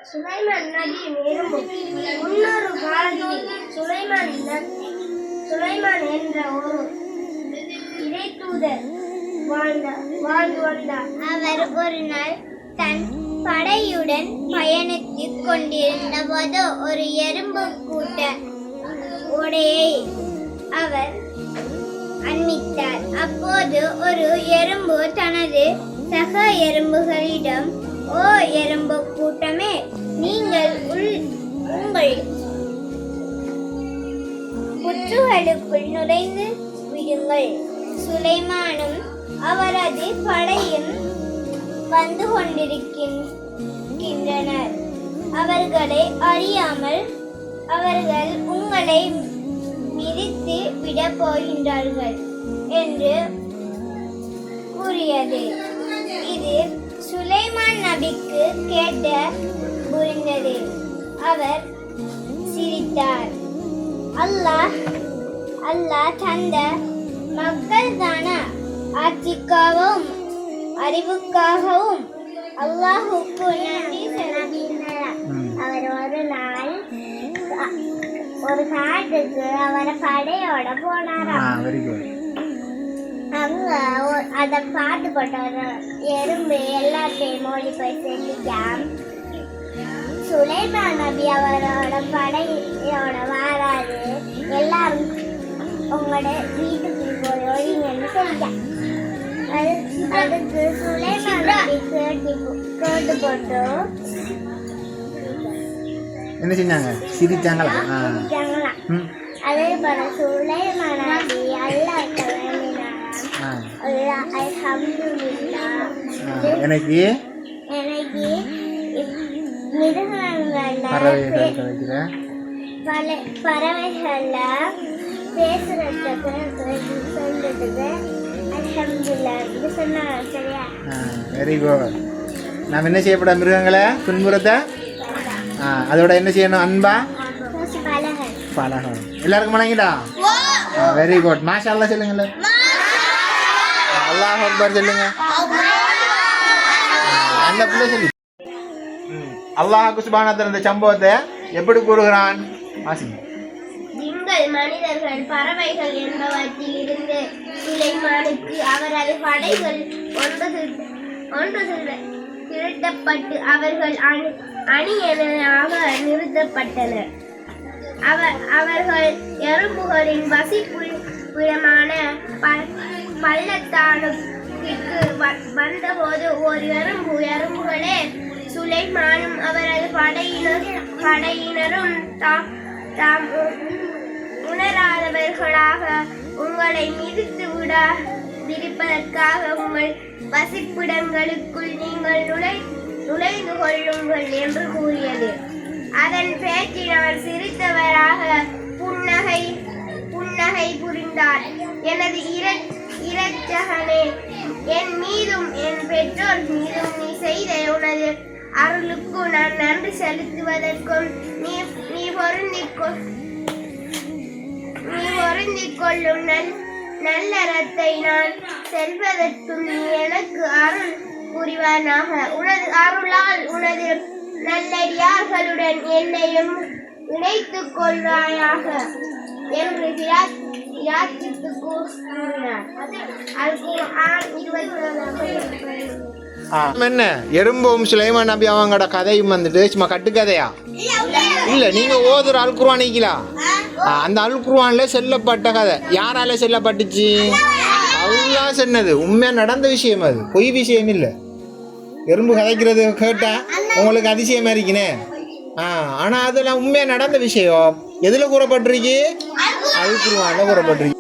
சுலைமான் நபியின் எறும்பு. முன்னொரு காலத்தில் சுலைமான் என்ற ஒரு இறைத்தூதர் வாழ்ந்து வந்தார். அவர் ஒரு நாள் தன் படையுடன் பயணித்துக் கொண்டிருந்த போது ஒரு எறும்பு கூட்ட உடையை அவர் அண்மித்தார். அப்போது ஒரு எறும்பு தனது சக எறும்புகளிடம், ஓ எறும்பு கூட்டமே, நீங்கள் உங்கள் புற்றுகளுக்குள் நுழைந்து விடுங்கள். சுலைமானும் அவரது படையும் வந்து கொண்டிருக்கின்றனர். அவர்களை அறியாமல் அவர்கள் உங்களை மிதித்து விடப் போகின்றார்கள் என்று கூறியது. இது சுலைமான் நபிக்கு கேட்ட புரிந்தது. அவர் சிரித்தார். அல்லாஹ் தந்த மக்கள் தான ஆட்சிக்காகவும் அறிவுக்காகவும் அல்லாஹுக்கு நன்றி செலுத்தினார். அவர் ஒரு நாள் ஒரு காட்டுக்கு அவரை படையோட போனாராம். அங்க அதை பார்த்துப்பட்ட ஒரு எறும்பு எல்லாத்தையும் ஓடி போய் செஞ்சுட்டான். சுலைமான் நபி அவரோட படையோட வாராது, எல்லாரும் உங்களோட வீட்டுக்கு போய் ஒழிங்கன்னு சொல்லிட்டான். அதுக்கு சுலைமான் நபி கேட்டு போட்டு என்ன செஞ்சாங்க? சிரிச்சாங்களா? அதே போல சுலைமான் நபி அல்லாஹ்ட்ட வேண்டினாராம், அல்ஹம்துலில்லாஹ், எனக்கு பறவைகள்ல பேசுறதுக்கு சொல்றதுக்கு அல்ஹம்துலில்லாஹ் சொன்னாங்க. சரியா? Very good. நாம் என்ன செய்யப்பட மிருகங்களை துன்புறத்தை அதோட என்ன செய்யணும்? அன்பா பழகம். எல்லாருக்கும் வணங்கிடா. Very good. மாஷா அல்லாஹ் சொல்லுங்க. அல்லாஹ் அக்பர் சொல்லுங்க. அந்த பிள்ளை சொல்லி அல்லாஹ் சுப்ஹானஹு வ தஆலா இந்த சம்பவத்தை எப்படி கூறுகிறான்? நீங்கள் மனிதர்கள் பறவைகள் என்பவற்றில் இருந்து சுலைமானுக்கு அவரது படைகள் ஒன்று திரட்டப்பட்டு அவர்கள் அணியணையாக நிறுத்தப்பட்டனர். அவர்கள் எறும்புகளின் வசிப்புறமான பள்ளத்தானுக்கு வந்தபோது ஒரு எறும்புகளே, சுலைமானும் அவரது படையினரும் தாம் உணராதவர்களாக உங்களை மிதித்து விடாதிருப்பதற்காக உங்கள் வசிப்பிடங்களுக்குள் நீங்கள் நுழைந்து கொள்ளுங்கள் என்று கூறியது. அதன் பேச்சில் அவர் சிரித்தவராக புன்னகை புரிந்தார். எனது இரட்சகனே, என் மீதும் என் பெற்றோர் மீதும் நீ செய்த உனது அருளுக்கு நான் நன்றி செலுத்துவதற்கும் நீ பொருந்திக் கொள்ளும் நல்லறத்தை நான் செல்வதற்கும் நீ எனக்கு அருள் புரிவானாக. உனது அருளால் உனது நல்லடியார்களுடன் என்னையும் இணைத்துக் கொள்வாயாக என்று யாச்சித்து கூறினார். என்ன எறும்பும் சுலைமான் நபி அவங்களோட கதையும் வந்துட்டு சும்மா கட்டுக்கதையா இல்ல? நீங்க ஓதுற அல் குர்ஆன் நீங்களா? அந்த அல் குர்ஆன்ல செல்லப்பட்ட கதை யாரால செல்லப்பட்டுச்சு? அல்லாஹ் சொன்னது. உண்மையா நடந்த விஷயம், அது பொய் விஷயம் இல்லை. எறும்பு கதைக்கிறது கேட்டா உங்களுக்கு அதிசயமா இருக்குனே. ஆனா அதெல்லாம் உண்மையா நடந்த விஷயம். எதுல கூறப்பட்டிருக்கு? அல் குர்ஆன்ல கூறப்பட்டிருக்கு.